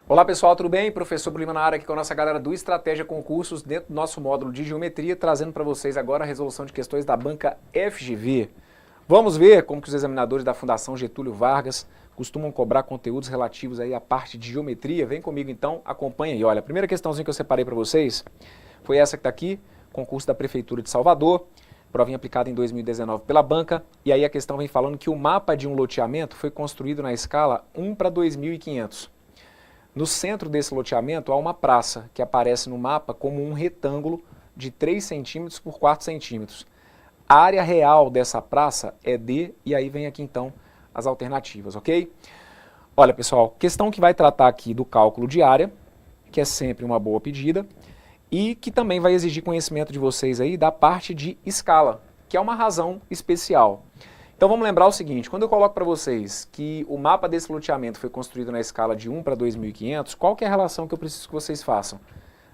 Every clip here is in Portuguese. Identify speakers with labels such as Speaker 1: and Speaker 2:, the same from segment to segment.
Speaker 1: Olá pessoal, tudo bem? Professor Lima na área aqui com a nossa galera do Estratégia Concursos dentro do nosso módulo de Geometria, trazendo para vocês agora a resolução de questões da banca FGV. Vamos ver como que os examinadores da Fundação Getúlio Vargas costumam cobrar conteúdos relativos aí à parte de Geometria. Vem comigo então, acompanha aí. Olha, a primeira questãozinha que eu separei para vocês foi essa que está aqui, concurso da Prefeitura de Salvador, provinha aplicada em 2019 pela banca, e aí a questão vem falando que o mapa de um loteamento foi construído na escala 1 para 2.500. No centro desse loteamento há uma praça que aparece no mapa como um retângulo de 3 centímetros por 4 centímetros. A área real dessa praça é D, e aí vem aqui então as alternativas, ok? Olha pessoal, questão que vai tratar aqui do cálculo de área, que é sempre uma boa pedida, e que também vai exigir conhecimento de vocês aí da parte de escala, que é uma razão especial. Então vamos lembrar o seguinte, quando eu coloco para vocês que o mapa desse loteamento foi construído na escala de 1 para 2.500, qual que é a relação que eu preciso que vocês façam?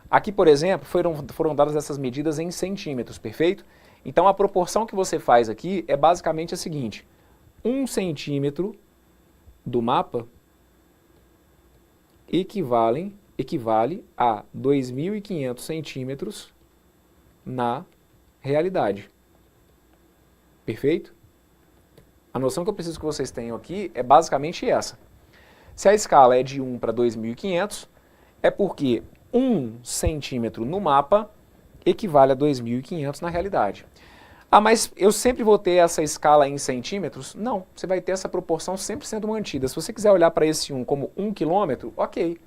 Speaker 1: Aqui, por exemplo, foram dadas essas medidas em centímetros, perfeito? Então a proporção que você faz aqui é basicamente a seguinte, 1 centímetro do mapa equivale a 2.500 centímetros na realidade. Perfeito? A noção que eu preciso que vocês tenham aqui é basicamente essa. Se a escala é de 1 para 2.500, é porque 1 centímetro no mapa equivale a 2.500 na realidade. Ah, mas eu sempre vou ter essa escala em centímetros? Não, você vai ter essa proporção sempre sendo mantida. Se você quiser olhar para esse 1 como 1 quilômetro, ok.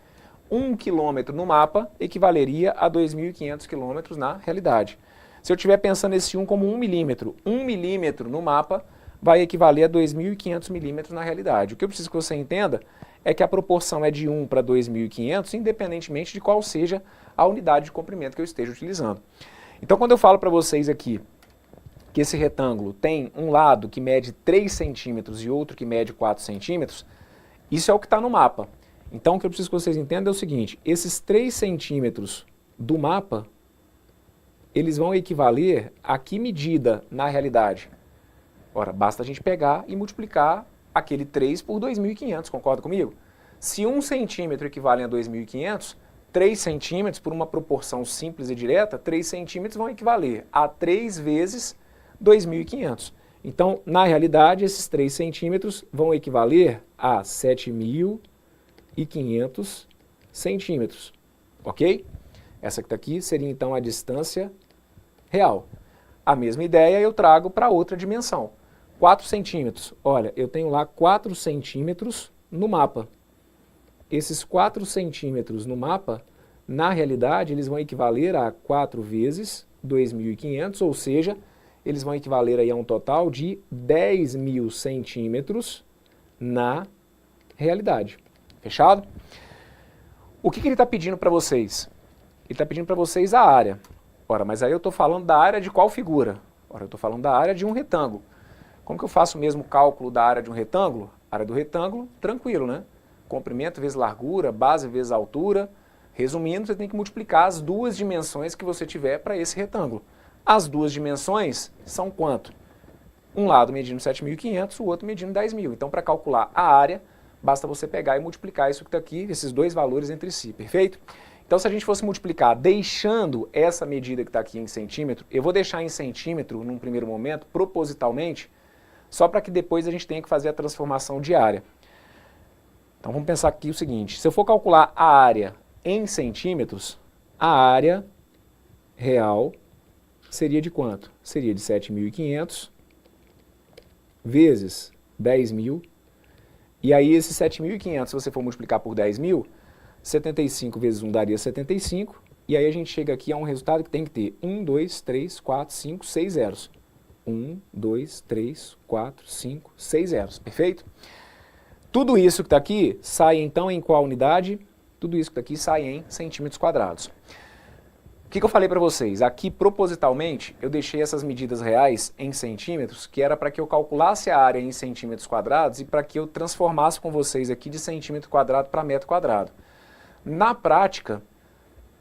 Speaker 1: 1 quilômetro no mapa equivaleria a 2.500 quilômetros na realidade. Se eu estiver pensando esse 1 como 1 milímetro no mapa vai equivaler a 2.500 milímetros na realidade. O que eu preciso que você entenda é que a proporção é de 1 para 2.500, independentemente de qual seja a unidade de comprimento que eu esteja utilizando. Então, quando eu falo para vocês aqui que esse retângulo tem um lado que mede 3 centímetros e outro que mede 4 centímetros, isso é o que está no mapa. Então, o que eu preciso que vocês entendam é o seguinte, esses 3 centímetros do mapa, eles vão equivaler a que medida na realidade? Ora, basta a gente pegar e multiplicar aquele 3 por 2.500, concorda comigo? Se 1 centímetro equivale a 2.500, 3 centímetros, por uma proporção simples e direta, 3 centímetros vão equivaler a 3 vezes 2.500. Então, na realidade, esses 3 centímetros vão equivaler a 7.500 centímetros, ok? Essa que está aqui seria então a distância real. A mesma ideia eu trago para outra dimensão. 4 centímetros. Olha, eu tenho lá 4 centímetros no mapa. Esses 4 centímetros no mapa, na realidade, eles vão equivaler a 4 vezes 2.500, ou seja, eles vão equivaler aí a um total de 10.000 centímetros na realidade. Fechado? O que ele está pedindo para vocês? Ele está pedindo para vocês a área. Ora, mas aí eu estou falando da área de qual figura? Ora, eu estou falando da área de um retângulo. Como que eu faço o mesmo cálculo da área de um retângulo? Área do retângulo, tranquilo, né? Comprimento vezes largura, base vezes altura. Resumindo, você tem que multiplicar as duas dimensões que você tiver para esse retângulo. As duas dimensões são quanto? Um lado medindo 7.500, o outro medindo 10.000. Então, para calcular a área, basta você pegar e multiplicar isso que está aqui, esses dois valores entre si, perfeito? Então, se a gente fosse multiplicar deixando essa medida que está aqui em centímetro, eu vou deixar em centímetro num primeiro momento, propositalmente, só para que depois a gente tenha que fazer a transformação de área. Então vamos pensar aqui o seguinte, se eu for calcular a área em centímetros, a área real seria de quanto? Seria de 7.500 vezes 10.000, e aí esse 7.500, se você for multiplicar por 10.000, 75 vezes 1 daria 75, e aí a gente chega aqui a um resultado que tem que ter 1, 2, 3, 4, 5, 6 zeros. 1, 2, 3, 4, 5, 6 zeros, perfeito? Tudo isso que está aqui sai então em qual unidade? Tudo isso que está aqui sai em centímetros quadrados. O que eu falei para vocês? Aqui, propositalmente, eu deixei essas medidas reais em centímetros, que era para que eu calculasse a área em centímetros quadrados e para que eu transformasse com vocês aqui de centímetro quadrado para metro quadrado. Na prática,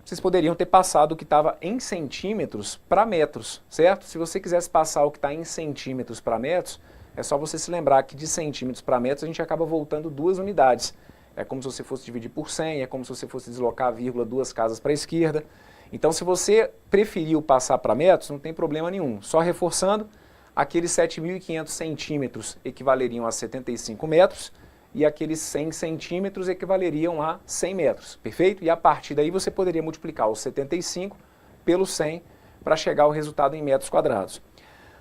Speaker 1: vocês poderiam ter passado o que estava em centímetros para metros, certo? Se você quisesse passar o que está em centímetros para metros, é só você se lembrar que de centímetros para metros a gente acaba voltando 2 unidades, é como se você fosse dividir por 100, é como se você fosse deslocar a vírgula 2 casas para a esquerda. Então, se você preferiu passar para metros, não tem problema nenhum. Só reforçando, aqueles 7.500 centímetros equivaleriam a 75 metros e aqueles 100 centímetros equivaleriam a 100 metros, perfeito? E a partir daí você poderia multiplicar os 75 pelo 100 para chegar ao resultado em metros quadrados.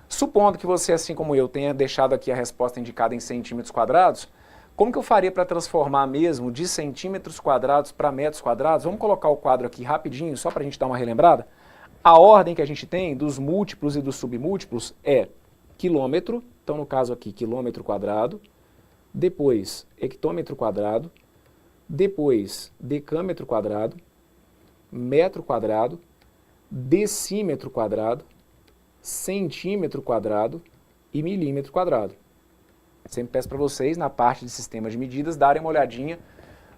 Speaker 1: Supondo que você, assim como eu, tenha deixado aqui a resposta indicada em centímetros quadrados, como que eu faria para transformar mesmo de centímetros quadrados para metros quadrados? Vamos colocar o quadro aqui rapidinho, só para a gente dar uma relembrada. A ordem que a gente tem dos múltiplos e dos submúltiplos é quilômetro, então no caso aqui quilômetro quadrado, depois hectômetro quadrado, depois decâmetro quadrado, metro quadrado, decímetro quadrado, centímetro quadrado e milímetro quadrado. Sempre peço para vocês, na parte de sistema de medidas, darem uma olhadinha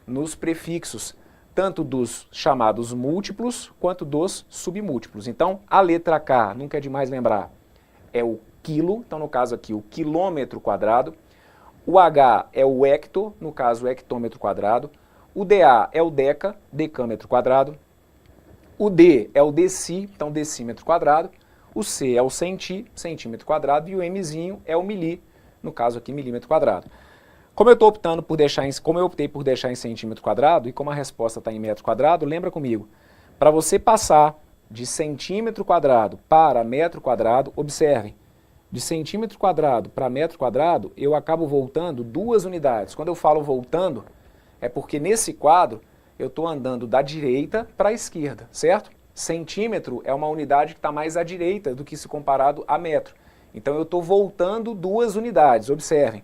Speaker 1: nos prefixos, tanto dos chamados múltiplos quanto dos submúltiplos. Então, a letra K, nunca é demais lembrar, é o quilo, então no caso aqui o quilômetro quadrado. O H é o hecto, no caso o hectômetro quadrado. O DA é o decâmetro quadrado. O D é o deci, então decímetro quadrado. O C é o centímetro quadrado. E o Mzinho é o mili, no caso aqui milímetro quadrado. Como eu optei por deixar em centímetro quadrado e como a resposta está em metro quadrado, lembra comigo, para você passar de centímetro quadrado para metro quadrado, observem, de centímetro quadrado para metro quadrado, eu acabo voltando 2 unidades. Quando eu falo voltando, é porque nesse quadro eu estou andando da direita para a esquerda, certo? Centímetro é uma unidade que está mais à direita do que se comparado a metro. Então eu estou voltando 2 unidades, observem.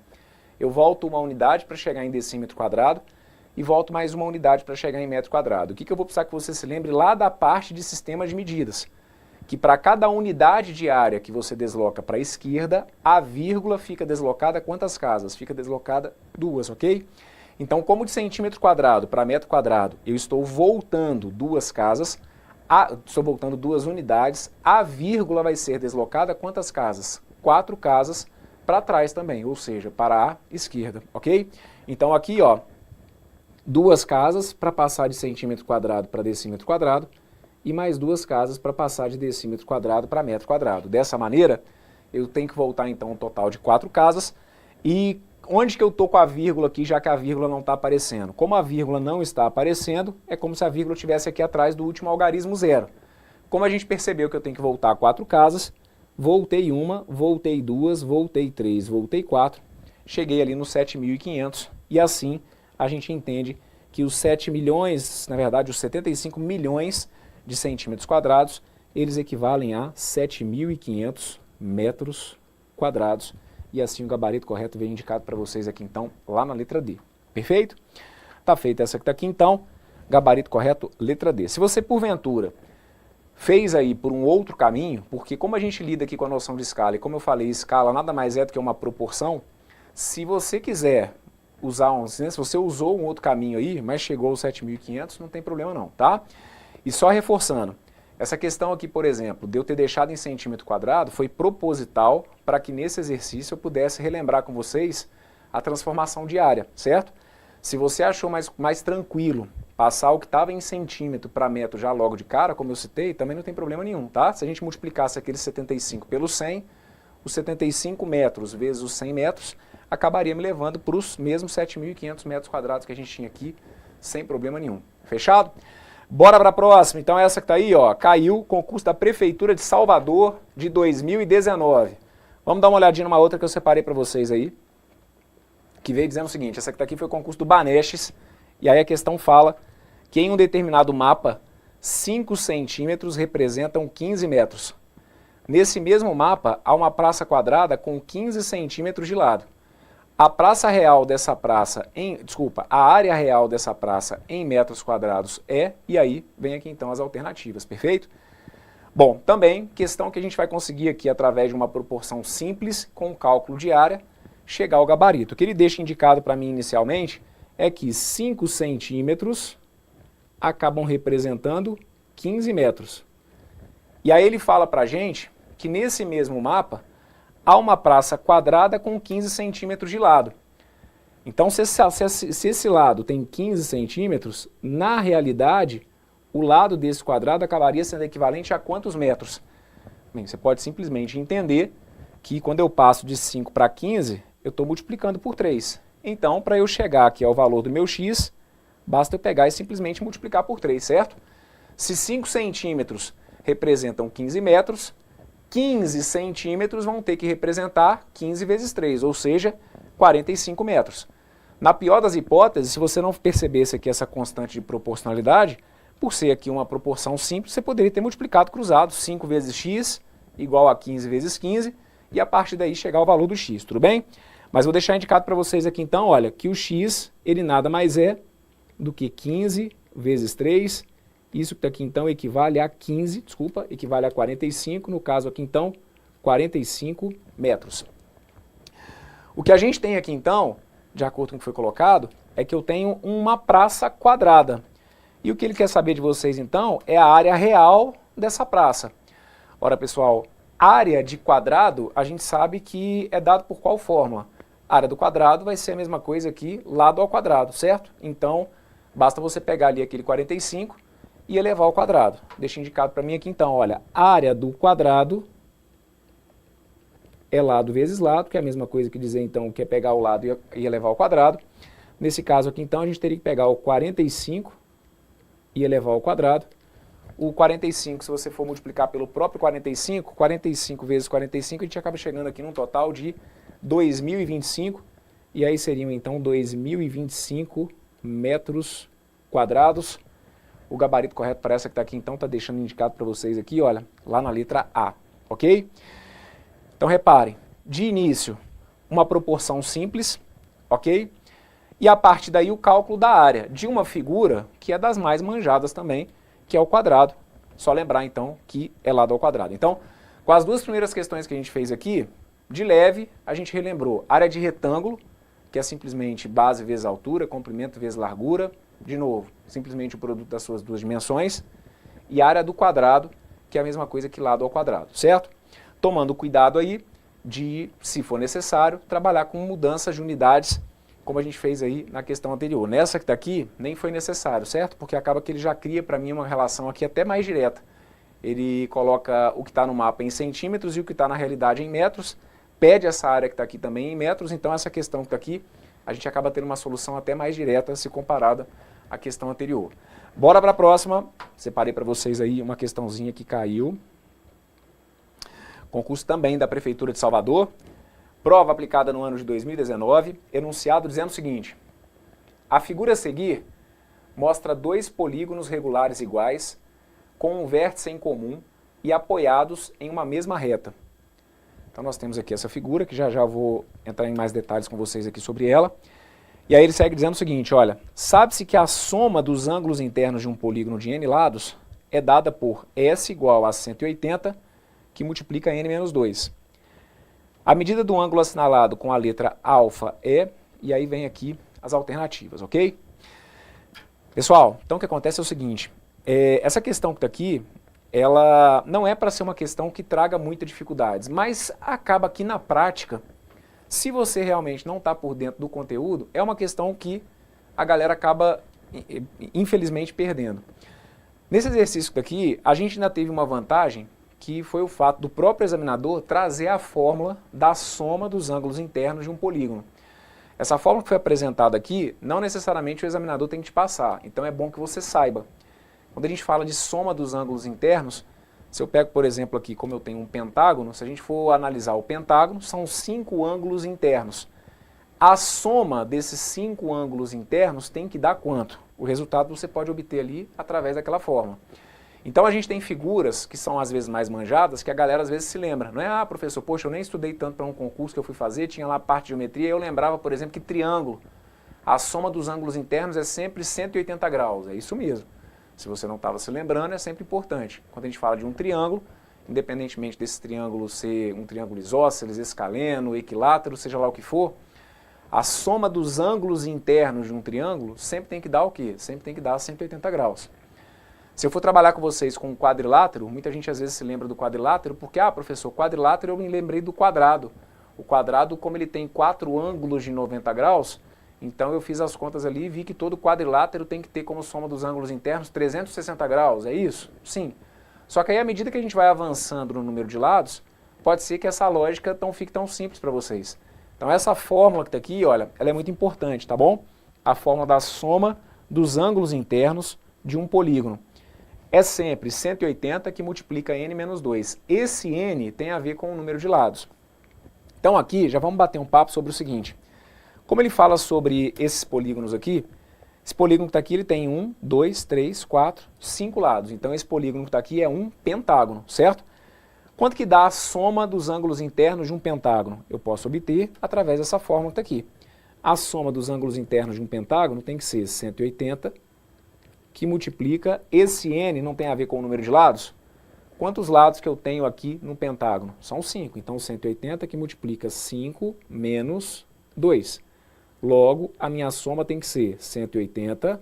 Speaker 1: Eu volto uma unidade para chegar em decímetro quadrado e volto mais uma unidade para chegar em metro quadrado. O que eu vou precisar que você se lembre lá da parte de sistema de medidas? Que para cada unidade de área que você desloca para a esquerda, a vírgula fica deslocada quantas casas? Fica deslocada 2, ok? Então, como de centímetro quadrado para metro quadrado, eu estou voltando 2 casas, estou voltando 2 unidades, a vírgula vai ser deslocada quantas casas? 4 casas para trás também, ou seja, para a esquerda, ok? Então aqui, ó, 2 casas para passar de centímetro quadrado para decímetro quadrado, e mais 2 casas para passar de decímetro quadrado para metro quadrado. Dessa maneira, eu tenho que voltar então um total de 4 casas. E onde que eu estou com a vírgula aqui, já que a vírgula não está aparecendo? Como a vírgula não está aparecendo, é como se a vírgula estivesse aqui atrás do último algarismo 0. Como a gente percebeu que eu tenho que voltar 4 casas, voltei 1, voltei 2, voltei 3, voltei 4, cheguei ali nos 7.500 e assim a gente entende que os 7 milhões, na verdade os 75 milhões de centímetros quadrados, eles equivalem a 7.500 metros quadrados. E assim o gabarito correto vem indicado para vocês aqui então, lá na letra D. Perfeito? Tá feita essa que está aqui então, gabarito correto, letra D. Se você porventura fez aí por um outro caminho, porque como a gente lida aqui com a noção de escala, e como eu falei, escala nada mais é do que uma proporção, se você quiser usar se você usou um outro caminho aí, mas chegou aos 7.500, não tem problema não, tá? E só reforçando, essa questão aqui, por exemplo, de eu ter deixado em centímetro quadrado, foi proposital para que nesse exercício eu pudesse relembrar com vocês a transformação de área, certo? Se você achou mais tranquilo passar o que estava em centímetro para metro já logo de cara, como eu citei, também não tem problema nenhum, tá? Se a gente multiplicasse aqueles 75 pelo 100, os 75 metros vezes os 100 metros, acabaria me levando para os mesmos 7.500 metros quadrados que a gente tinha aqui, sem problema nenhum. Fechado? Bora para a próxima. Então essa que está aí, ó, caiu, concurso da Prefeitura de Salvador de 2019. Vamos dar uma olhadinha numa outra que eu separei para vocês aí, que veio dizendo o seguinte, essa que está aqui foi o concurso do Banestes, e aí a questão fala que em um determinado mapa, 5 centímetros representam 15 metros. Nesse mesmo mapa, há uma praça quadrada com 15 centímetros de lado. A praça real dessa praça, a área real dessa praça em metros quadrados é, e aí vem aqui então as alternativas, perfeito? Bom, também questão que a gente vai conseguir aqui através de uma proporção simples com cálculo de área, chegar ao gabarito. O que ele deixa indicado para mim inicialmente é que 5 centímetros acabam representando 15 metros. E aí ele fala para a gente que nesse mesmo mapa há uma praça quadrada com 15 centímetros de lado. Então, se esse lado tem 15 centímetros, na realidade, o lado desse quadrado acabaria sendo equivalente a quantos metros? Bem, você pode simplesmente entender que quando eu passo de 5 para 15, eu estou multiplicando por 3. Então, para eu chegar aqui ao valor do meu x, basta eu pegar e simplesmente multiplicar por 3, certo? Se 5 centímetros representam 15 metros, 15 centímetros vão ter que representar 15 vezes 3, ou seja, 45 metros. Na pior das hipóteses, se você não percebesse aqui essa constante de proporcionalidade, por ser aqui uma proporção simples, você poderia ter multiplicado cruzado 5 vezes x igual a 15 vezes 15 e a partir daí chegar ao valor do x, tudo bem? Mas vou deixar indicado para vocês aqui então, olha, que o x, ele nada mais é do que 15 vezes 3, isso que aqui então equivale a 15, equivale a 45, no caso aqui então, 45 metros. O que a gente tem aqui então, de acordo com o que foi colocado, é que eu tenho uma praça quadrada. E o que ele quer saber de vocês então é a área real dessa praça. Ora pessoal, área de quadrado a gente sabe que é dado por qual fórmula? A área do quadrado vai ser a mesma coisa aqui, lado ao quadrado, certo? Então, basta você pegar ali aquele 45 e elevar ao quadrado. Deixa indicado para mim aqui então, olha, área do quadrado é lado vezes lado, que é a mesma coisa que dizer então que é pegar o lado e elevar ao quadrado. Nesse caso aqui então a gente teria que pegar o 45 e elevar ao quadrado. O 45, se você for multiplicar pelo próprio 45, 45 vezes 45, a gente acaba chegando aqui num total de 2025, e aí seriam então 2025 metros quadrados. O gabarito correto para essa que está aqui então está deixando indicado para vocês aqui, olha, lá na letra A, ok? Então reparem, de início, uma proporção simples, ok? E a partir daí o cálculo da área de uma figura que é das mais manjadas também, que é o quadrado. Só lembrar então que é lado ao quadrado. Então, com as duas primeiras questões que a gente fez aqui, de leve a gente relembrou área de retângulo, que é simplesmente base vezes altura, comprimento vezes largura, de novo, simplesmente o produto das suas duas dimensões, e área do quadrado, que é a mesma coisa que lado ao quadrado, certo? Tomando cuidado aí de, se for necessário, trabalhar com mudanças de unidades, como a gente fez aí na questão anterior. Nessa que está aqui, nem foi necessário, certo? Porque acaba que ele já cria para mim uma relação aqui até mais direta. Ele coloca o que está no mapa em centímetros e o que está na realidade em metros, pede essa área que está aqui também em metros, então essa questão que está aqui, a gente acaba tendo uma solução até mais direta se comparada à questão anterior. Bora para a próxima. Separei para vocês aí uma questãozinha que caiu. Concurso também da Prefeitura de Salvador. Prova aplicada no ano de 2019, enunciado dizendo o seguinte: a figura a seguir mostra dois polígonos regulares iguais, com um vértice em comum e apoiados em uma mesma reta. Então nós temos aqui essa figura, que já vou entrar em mais detalhes com vocês aqui sobre ela. E aí ele segue dizendo o seguinte, olha, sabe-se que a soma dos ângulos internos de um polígono de n lados é dada por S igual a 180, que multiplica n menos 2. A medida do ângulo assinalado com a letra alfa é, e aí vem aqui as alternativas, ok? Pessoal, então o que acontece é o seguinte, essa questão que está aqui, ela não é para ser uma questão que traga muitas dificuldades, mas acaba aqui na prática, se você realmente não está por dentro do conteúdo, é uma questão que a galera acaba, infelizmente, perdendo. Nesse exercício aqui, a gente ainda teve uma vantagem, que foi o fato do próprio examinador trazer a fórmula da soma dos ângulos internos de um polígono. Essa fórmula que foi apresentada aqui, não necessariamente o examinador tem que te passar, então é bom que você saiba. Quando a gente fala de soma dos ângulos internos, se eu pego, por exemplo, aqui, como eu tenho um pentágono, se a gente for analisar o pentágono, são 5 ângulos internos. A soma desses 5 ângulos internos tem que dar quanto? O resultado você pode obter ali através daquela fórmula. Então a gente tem figuras que são às vezes mais manjadas, que a galera às vezes se lembra. Não é, ah, professor, poxa, eu nem estudei tanto para um concurso que eu fui fazer, tinha lá a parte de geometria, eu lembrava, por exemplo, que triângulo, a soma dos ângulos internos é sempre 180 graus, é isso mesmo. Se você não estava se lembrando, é sempre importante. Quando a gente fala de um triângulo, independentemente desse triângulo ser um triângulo isósceles, escaleno, equilátero, seja lá o que for, a soma dos ângulos internos de um triângulo sempre tem que dar o quê? Sempre tem que dar 180 graus. Se eu for trabalhar com vocês com um quadrilátero, muita gente às vezes se lembra do quadrilátero porque, ah, professor, quadrilátero eu me lembrei do quadrado. O quadrado, como ele tem 4 ângulos de 90 graus, Então eu fiz as contas ali e vi que todo quadrilátero tem que ter como soma dos ângulos internos 360 graus, é isso? Sim. Só que aí à medida que a gente vai avançando no número de lados, pode ser que essa lógica não fique tão simples para vocês. Então essa fórmula que está aqui, olha, ela é muito importante, tá bom? A fórmula da soma dos ângulos internos de um polígono. É sempre 180 que multiplica n menos 2. Esse n tem a ver com o número de lados. Então aqui já vamos bater um papo sobre o seguinte. Como ele fala sobre esses polígonos aqui, esse polígono que está aqui ele tem 1, 2, 3, 4, 5 lados. Então esse polígono que está aqui é um pentágono, certo? Quanto que dá a soma dos ângulos internos de um pentágono? Eu posso obter através dessa fórmula que está aqui. A soma dos ângulos internos de um pentágono tem que ser 180, que multiplica, esse n não tem a ver com o número de lados? Quantos lados que eu tenho aqui no pentágono? São 5, então 180 que multiplica 5 menos 2. Logo, a minha soma tem que ser 180,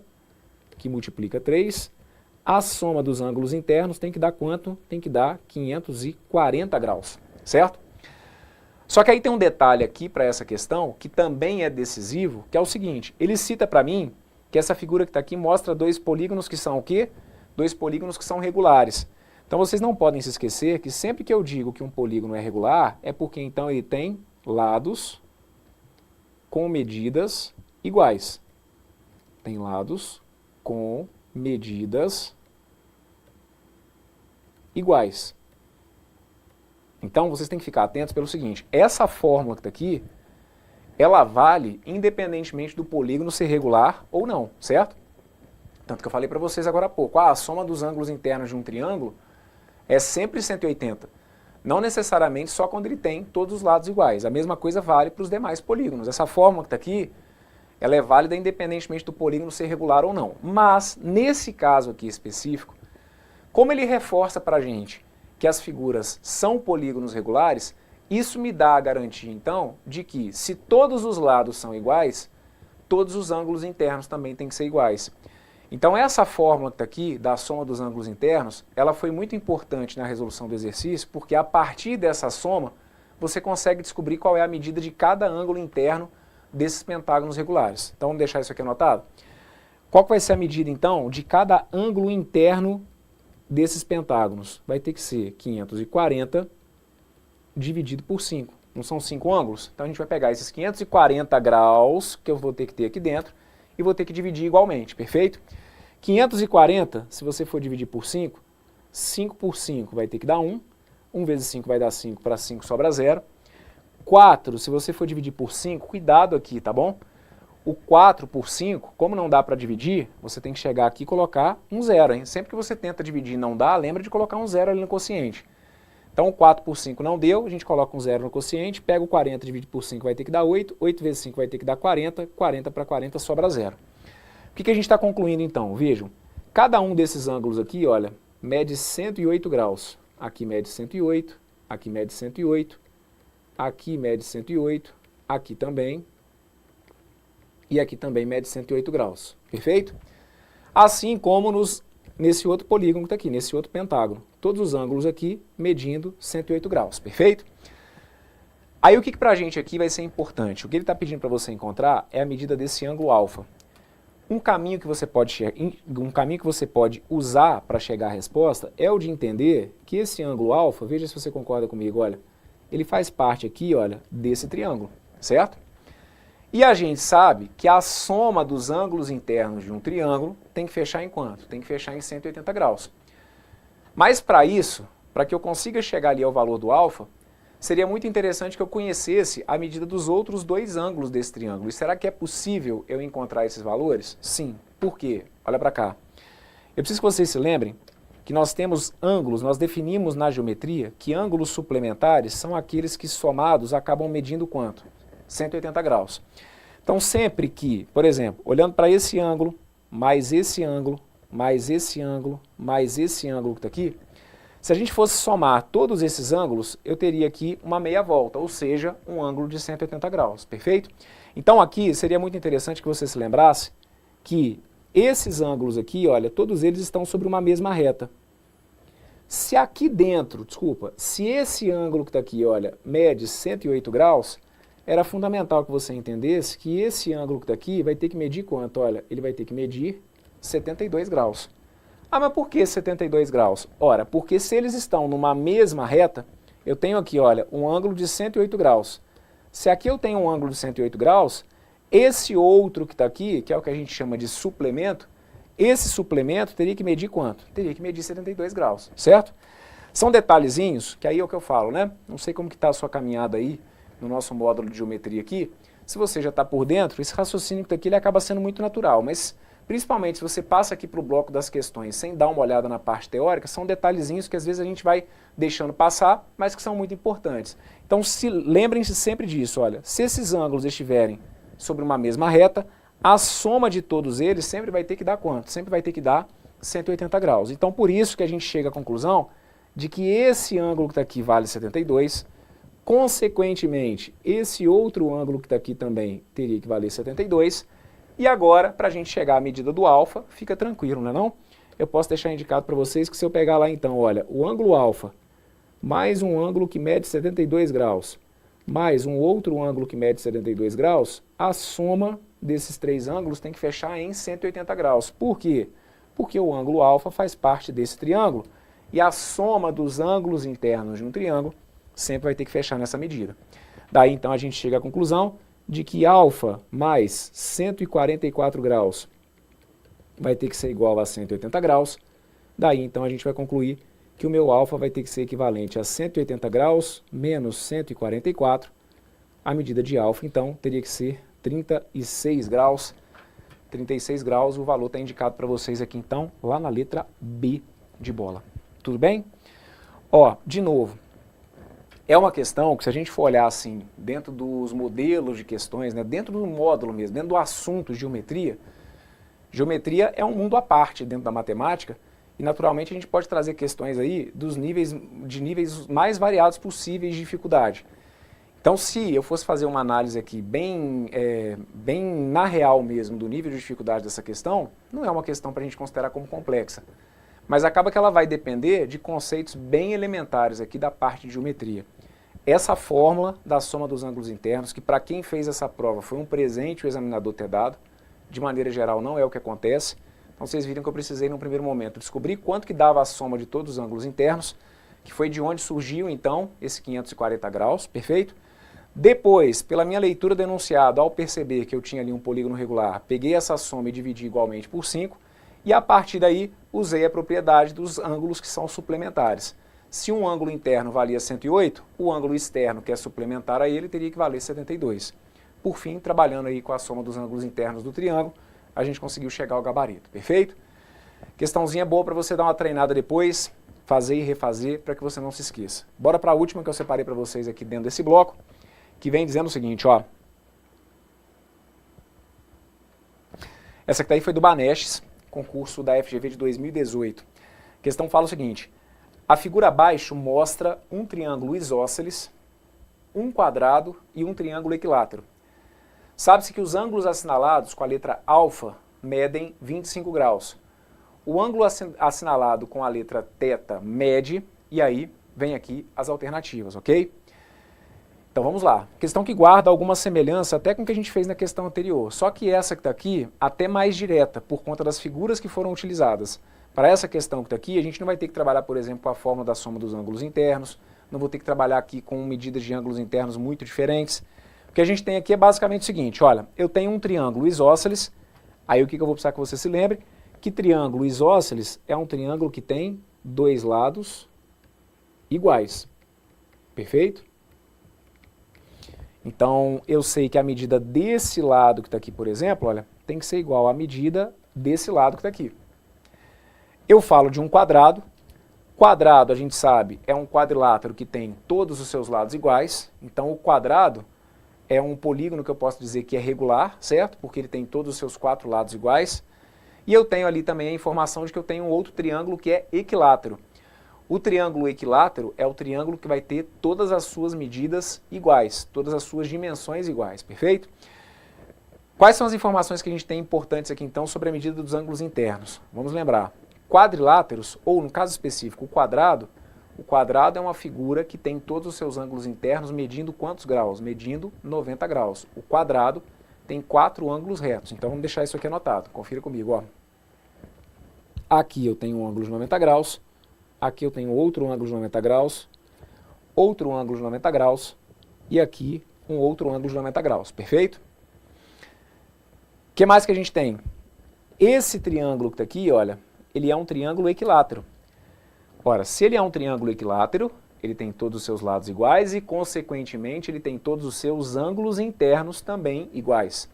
Speaker 1: que multiplica 3. A soma dos ângulos internos tem que dar quanto? Tem que dar 540 graus, certo? Só que aí tem um detalhe aqui para essa questão, que também é decisivo, que é o seguinte, ele cita para mim que essa figura que está aqui mostra dois polígonos que são o quê? Dois polígonos que são regulares. Então vocês não podem se esquecer que sempre que eu digo que um polígono é regular, é porque então ele tem lados com medidas iguais. Tem lados com medidas iguais. Então vocês têm que ficar atentos pelo seguinte, essa fórmula que está aqui, ela vale independentemente do polígono ser regular ou não, certo? Tanto que eu falei para vocês agora há pouco, a soma dos ângulos internos de um triângulo é sempre 180. Não necessariamente só quando ele tem todos os lados iguais. A mesma coisa vale para os demais polígonos. Essa fórmula que está aqui, ela é válida independentemente do polígono ser regular ou não. Mas, nesse caso aqui específico, como ele reforça para a gente que as figuras são polígonos regulares, isso me dá a garantia, então, de que se todos os lados são iguais, todos os ângulos internos também têm que ser iguais. Então essa fórmula que está aqui, da soma dos ângulos internos, ela foi muito importante na resolução do exercício, porque a partir dessa soma, você consegue descobrir qual é a medida de cada ângulo interno desses pentágonos regulares. Então vamos deixar isso aqui anotado? Qual vai ser a medida, então, de cada ângulo interno desses pentágonos? Vai ter que ser 540 dividido por 5. Não são 5 ângulos? Então a gente vai pegar esses 540 graus que eu vou ter que ter aqui dentro e vou ter que dividir igualmente, perfeito? 540, se você for dividir por 5, 5 por 5 vai ter que dar 1. 1 vezes 5 vai dar 5, para 5 sobra 0. 4, se você for dividir por 5, cuidado aqui, tá bom? O 4 por 5, como não dá para dividir, você tem que chegar aqui e colocar um 0, hein? Sempre que você tenta dividir e não dá, lembra de colocar um 0 ali no quociente. Então, o 4 por 5 não deu, a gente coloca um 0 no quociente, pega o 40, divide por 5, vai ter que dar 8, 8 vezes 5 vai ter que dar 40, 40 para 40 sobra 0. O que a gente está concluindo então? Vejam, cada um desses ângulos aqui, olha, mede 108 graus. Aqui mede 108, aqui mede 108, aqui mede 108, aqui também, e aqui também mede 108 graus, perfeito? Assim como nesse outro polígono que está aqui, nesse outro pentágono. Todos os ângulos aqui medindo 108 graus, perfeito? Aí o que para a gente aqui vai ser importante? O que ele está pedindo para você encontrar é a medida desse ângulo alfa. Um caminho que você pode usar para chegar à resposta é o de entender que esse ângulo alfa, veja se você concorda comigo, olha, ele faz parte aqui, olha, desse triângulo, certo? E a gente sabe que a soma dos ângulos internos de um triângulo tem que fechar em quanto? Tem que fechar em 180 graus. Mas para isso, para que eu consiga chegar ali ao valor do alfa, seria muito interessante que eu conhecesse a medida dos outros dois ângulos desse triângulo. E será que é possível eu encontrar esses valores? Sim. Por quê? Olha para cá. Eu preciso que vocês se lembrem que nós temos ângulos, nós definimos na geometria que ângulos suplementares são aqueles que somados acabam medindo quanto? 180 graus. Então sempre que, por exemplo, olhando para esse ângulo, mais esse ângulo, mais esse ângulo, mais esse ângulo que está aqui, se a gente fosse somar todos esses ângulos, eu teria aqui uma meia volta, ou seja, um ângulo de 180 graus, perfeito? Então aqui seria muito interessante que você se lembrasse que esses ângulos aqui, olha, todos eles estão sobre uma mesma reta. Se aqui dentro, se esse ângulo que está aqui, olha, mede 108 graus, era fundamental que você entendesse que esse ângulo que está aqui vai ter que medir quanto? Olha, ele vai ter que medir 72 graus. Ah, mas por que 72 graus? Ora, porque se eles estão numa mesma reta, eu tenho aqui, olha, um ângulo de 108 graus. Se aqui eu tenho um ângulo de 108 graus, esse outro que está aqui, que é o que a gente chama de suplemento, esse suplemento teria que medir quanto? Teria que medir 72 graus, certo? São detalhezinhos, que aí é o que eu falo, né? Não sei como que está a sua caminhada aí, no nosso módulo de geometria aqui. Se você já está por dentro, esse raciocínio que está aqui ele acaba sendo muito natural, mas principalmente se você passa aqui para o bloco das questões sem dar uma olhada na parte teórica, são detalhezinhos que às vezes a gente vai deixando passar, mas que são muito importantes. Então lembrem-se sempre disso, olha, se esses ângulos estiverem sobre uma mesma reta, a soma de todos eles sempre vai ter que dar quanto? Sempre vai ter que dar 180 graus. Então por isso que a gente chega à conclusão de que esse ângulo que está aqui vale 72, consequentemente, esse outro ângulo que está aqui também teria que valer 72, e agora, para a gente chegar à medida do alfa, fica tranquilo, não é não? Eu posso deixar indicado para vocês que se eu pegar lá então, olha, o ângulo alfa, mais um ângulo que mede 72 graus, mais um outro ângulo que mede 72 graus, a soma desses três ângulos tem que fechar em 180 graus. Por quê? Porque o ângulo alfa faz parte desse triângulo, e a soma dos ângulos internos de um triângulo sempre vai ter que fechar nessa medida. Daí então a gente chega à conclusão de que alfa mais 144 graus vai ter que ser igual a 180 graus. Daí então a gente vai concluir que o meu alfa vai ter que ser equivalente a 180 graus menos 144. A medida de alfa então teria que ser 36 graus. 36 graus, o valor está indicado para vocês aqui então, lá na letra B de bola. Tudo bem? Ó, de novo, é uma questão que se a gente for olhar assim, dentro dos modelos de questões, né, dentro do módulo mesmo, dentro do assunto geometria, geometria é um mundo à parte dentro da matemática e naturalmente a gente pode trazer questões aí de níveis mais variados possíveis de dificuldade. Então se eu fosse fazer uma análise aqui bem na real mesmo do nível de dificuldade dessa questão, não é uma questão para a gente considerar como complexa. Mas acaba que ela vai depender de conceitos bem elementares aqui da parte de geometria. Essa fórmula da soma dos ângulos internos, que para quem fez essa prova foi um presente o examinador ter dado, de maneira geral não é o que acontece. Então vocês viram que eu precisei num primeiro momento descobrir quanto que dava a soma de todos os ângulos internos, que foi de onde surgiu então esse 540 graus, perfeito? Depois, pela minha leitura do enunciado, ao perceber que eu tinha ali um polígono regular, peguei essa soma e dividi igualmente por 5, e a partir daí usei a propriedade dos ângulos que são suplementares. Se um ângulo interno valia 108, o ângulo externo, que é suplementar a ele, teria que valer 72. Por fim, trabalhando aí com a soma dos ângulos internos do triângulo, a gente conseguiu chegar ao gabarito, perfeito? Questãozinha boa para você dar uma treinada depois, fazer e refazer, para que você não se esqueça. Bora para a última que eu separei para vocês aqui dentro desse bloco, que vem dizendo o seguinte, ó. Essa aqui daí foi do Banestes, concurso da FGV de 2018. A questão fala o seguinte, a figura abaixo mostra um triângulo isósceles, um quadrado e um triângulo equilátero. Sabe-se que os ângulos assinalados com a letra alfa medem 25 graus. O ângulo assinalado com a letra θ mede, e aí vem aqui as alternativas, ok? Então vamos lá, questão que guarda alguma semelhança até com o que a gente fez na questão anterior, só que essa que está aqui até mais direta, por conta das figuras que foram utilizadas. Para essa questão que está aqui, a gente não vai ter que trabalhar, por exemplo, com a fórmula da soma dos ângulos internos, não vou ter que trabalhar aqui com medidas de ângulos internos muito diferentes. O que a gente tem aqui é basicamente o seguinte, olha, eu tenho um triângulo isósceles, aí o que eu vou precisar que você se lembre? Que triângulo isósceles é um triângulo que tem dois lados iguais, perfeito? Então, eu sei que a medida desse lado que está aqui, por exemplo, olha, tem que ser igual à medida desse lado que está aqui. Eu falo de um quadrado. Quadrado, a gente sabe, é um quadrilátero que tem todos os seus lados iguais. Então, o quadrado é um polígono que eu posso dizer que é regular, certo? Porque ele tem todos os seus quatro lados iguais. E eu tenho ali também a informação de que eu tenho um outro triângulo que é equilátero. O triângulo equilátero é o triângulo que vai ter todas as suas medidas iguais, todas as suas dimensões iguais, perfeito? Quais são as informações que a gente tem importantes aqui então sobre a medida dos ângulos internos? Vamos lembrar, quadriláteros, ou no caso específico o quadrado, O quadrado é uma figura que tem todos os seus ângulos internos medindo quantos graus? Medindo 90 graus. O quadrado tem 4 ângulos retos. Então vamos deixar isso aqui anotado. Confira comigo, ó. Aqui eu tenho um ângulo de 90 graus. Aqui eu tenho outro ângulo de 90 graus. Outro ângulo de 90 graus. E aqui um outro ângulo de 90 graus. Perfeito? O que mais que a gente tem? Esse triângulo que está aqui, olha, ele é um triângulo equilátero. Ora, se ele é um triângulo equilátero, ele tem todos os seus lados iguais e, consequentemente, ele tem todos os seus ângulos internos também iguais.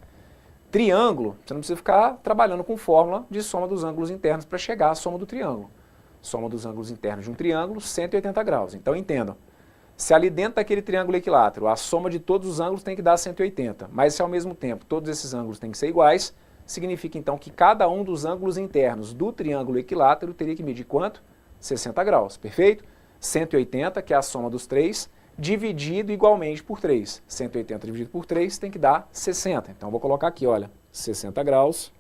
Speaker 1: Triângulo, você não precisa ficar trabalhando com fórmula de soma dos ângulos internos para chegar à soma do triângulo. Soma dos ângulos internos de um triângulo, 180 graus. Então, entendam. Se ali dentro daquele triângulo equilátero, a soma de todos os ângulos tem que dar 180, mas se ao mesmo tempo todos esses ângulos têm que ser iguais, significa então que cada um dos ângulos internos do triângulo equilátero teria que medir quanto? 60 graus, perfeito? 180, que é a soma dos três, dividido igualmente por 3. 180 dividido por 3 tem que dar 60. Então, vou colocar aqui, olha, 60 graus,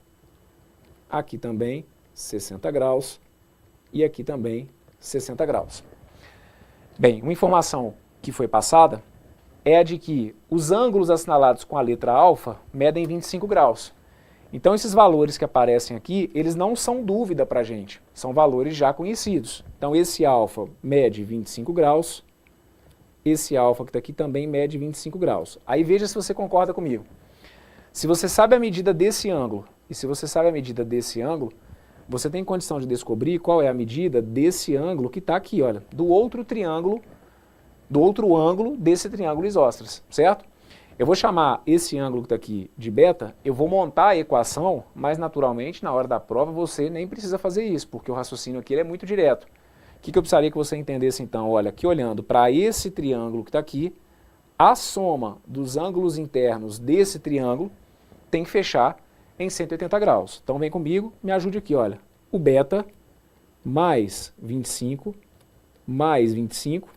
Speaker 1: aqui também 60 graus e aqui também 60 graus. Bem, uma informação que foi passada é a de que os ângulos assinalados com a letra alfa medem 25 graus. Então, esses valores que aparecem aqui, eles não são dúvida para a gente, são valores já conhecidos. Então, esse alfa mede 25 graus, esse alfa que está aqui também mede 25 graus. Aí veja se você concorda comigo. Se você sabe a medida desse ângulo e se você sabe a medida desse ângulo, você tem condição de descobrir qual é a medida desse ângulo que está aqui, olha, do outro triângulo, do outro ângulo desse triângulo isósceles, certo? Eu vou chamar esse ângulo que está aqui de beta, eu vou montar a equação, mas naturalmente na hora da prova você nem precisa fazer isso, porque o raciocínio aqui ele é muito direto. O que eu precisaria que você entendesse então? Olha, aqui olhando para esse triângulo que está aqui, a soma dos ângulos internos desse triângulo tem que fechar em 180 graus. Então vem comigo, me ajude aqui, olha. O beta mais 25, mais 25,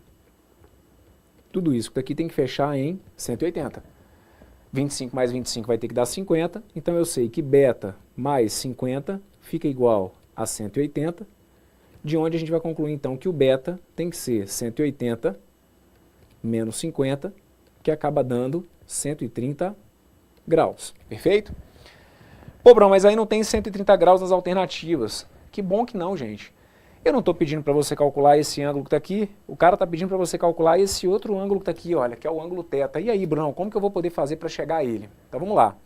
Speaker 1: tudo isso que está aqui tem que fechar em 180. 25 mais 25 vai ter que dar 50, então eu sei que beta mais 50 fica igual a 180, de onde a gente vai concluir então que o beta tem que ser 180 menos 50, que acaba dando 130 graus. Perfeito? Pô, Bruno, mas aí não tem 130 graus nas alternativas. Que bom que não, gente. Eu não estou pedindo para você calcular esse ângulo que está aqui, o cara está pedindo para você calcular esse outro ângulo que está aqui, olha, que é o ângulo θ. E aí, Bruno, como que eu vou poder fazer para chegar a ele? Então vamos lá.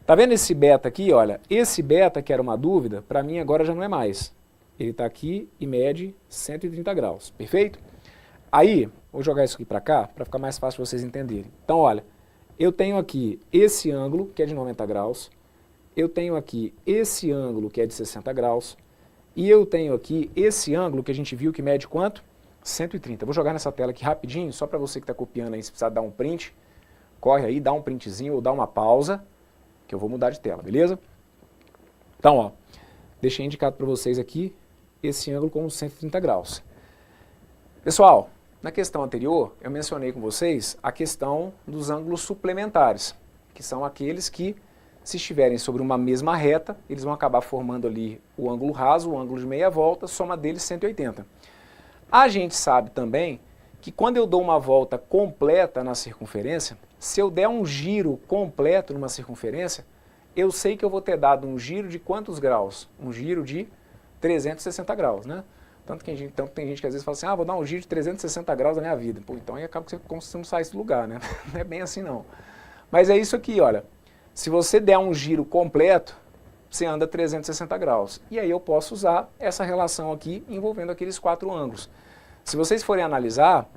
Speaker 1: Tá vendo esse beta aqui, olha? Esse beta, que era uma dúvida, para mim agora já não é mais. Ele está aqui e mede 130 graus, perfeito? Aí, vou jogar isso aqui para cá, para ficar mais fácil vocês entenderem. Então, olha, eu tenho aqui esse ângulo, que é de 90 graus, eu tenho aqui esse ângulo, que é de 60 graus, e eu tenho aqui esse ângulo que a gente viu que mede quanto? 130. Vou jogar nessa tela aqui rapidinho, só para você que está copiando aí, se precisar dar um print, corre aí, dá um printzinho ou dá uma pausa, que eu vou mudar de tela, beleza? Então, ó, deixei indicado para vocês aqui esse ângulo com 130 graus. Pessoal, na questão anterior, eu mencionei com vocês a questão dos ângulos suplementares, que são aqueles que, se estiverem sobre uma mesma reta, eles vão acabar formando ali o ângulo raso, o ângulo de meia volta, soma deles 180. A gente sabe também que quando eu dou uma volta completa na circunferência, se eu der um giro completo numa circunferência, eu sei que eu vou ter dado um giro de quantos graus? Um giro de 360 graus, né? Tanto tem gente que às vezes fala assim, ah, vou dar um giro de 360 graus na minha vida. Pô, então aí acaba que você não sai desse lugar, né? Não é bem assim não. Mas é isso aqui, olha. Se você der um giro completo, você anda 360 graus. E aí eu posso usar essa relação aqui envolvendo aqueles 4 ângulos. Se vocês forem analisar,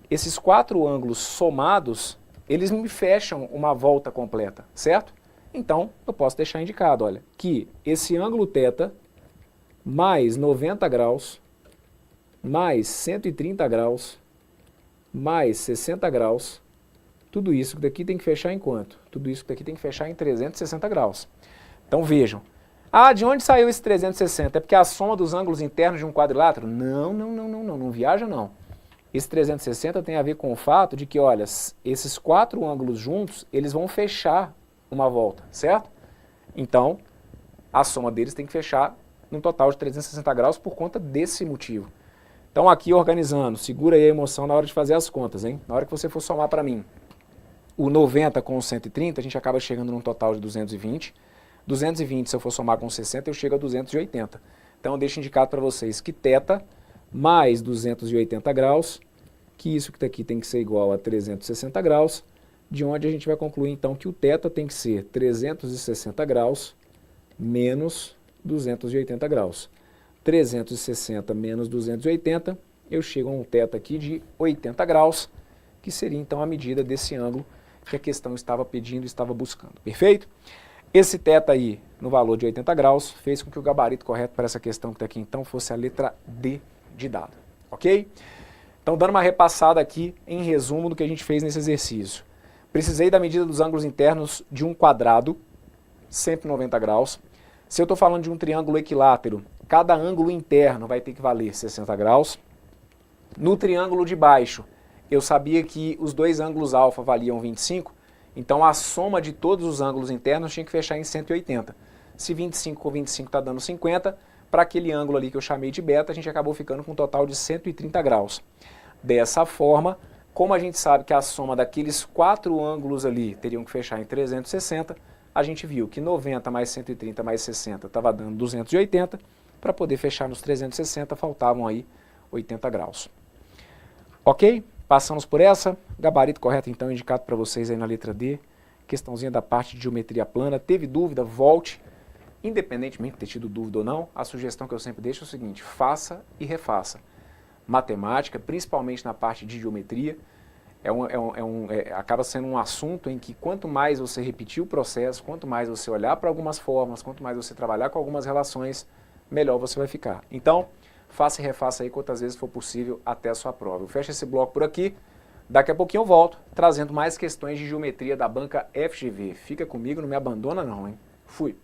Speaker 1: esses 4 ângulos somados, eles me fecham uma volta completa, certo? Então, eu posso deixar indicado, olha, que esse ângulo θ mais 90 graus, mais 130 graus, mais 60 graus, tudo isso daqui tem que fechar em quanto? Tudo isso daqui tem que fechar em 360 graus. Então vejam. Ah, de onde saiu esse 360? É porque é a soma dos ângulos internos de um quadrilátero? Não viaja não. Esse 360 tem a ver com o fato de que, olha, esses 4 ângulos juntos, eles vão fechar uma volta, certo? Então, a soma deles tem que fechar num total de 360 graus por conta desse motivo. Então aqui organizando, segura aí a emoção na hora de fazer as contas, hein? Na hora que você for somar para mim o 90 com o 130, a gente acaba chegando num total de 220. 220, se eu for somar com 60, eu chego a 280. Então eu deixo indicado para vocês que θ mais 280 graus, que isso que aqui tem que ser igual a 360 graus, de onde a gente vai concluir então que o θ tem que ser 360 graus menos 280 graus. 360 menos 280, eu chego a um θ aqui de 80 graus, que seria então a medida desse ângulo que a questão estava pedindo, estava buscando. Perfeito? Esse θ aí, no valor de 80 graus, fez com que o gabarito correto para essa questão que está aqui então fosse a letra D de dado. Ok? Então, dando uma repassada aqui, em resumo do que a gente fez nesse exercício. Precisei da medida dos ângulos internos de um quadrado, 190 graus. Se eu estou falando de um triângulo equilátero, cada ângulo interno vai ter que valer 60 graus. No triângulo de baixo, eu sabia que os dois ângulos alfa valiam 25, então a soma de todos os ângulos internos tinha que fechar em 180. Se 25 com 25 está dando 50, para aquele ângulo ali que eu chamei de beta, a gente acabou ficando com um total de 130 graus. Dessa forma, como a gente sabe que a soma daqueles 4 ângulos ali teriam que fechar em 360, a gente viu que 90 mais 130 mais 60 estava dando 280, para poder fechar nos 360 faltavam aí 80 graus. Ok? Passamos por essa. Gabarito correto então indicado para vocês aí na letra D. Questãozinha da parte de geometria plana. Teve dúvida? Volte. Independentemente de ter tido dúvida ou não, a sugestão que eu sempre deixo é o seguinte: faça e refaça. Matemática, principalmente na parte de geometria, acaba sendo um assunto em que quanto mais você repetir o processo, quanto mais você olhar para algumas formas, quanto mais você trabalhar com algumas relações, melhor você vai ficar. Então, faça e refaça aí quantas vezes for possível até a sua prova. Eu fecho esse bloco por aqui. Daqui a pouquinho eu volto, trazendo mais questões de geometria da banca FGV. Fica comigo, não me abandona não, hein? Fui!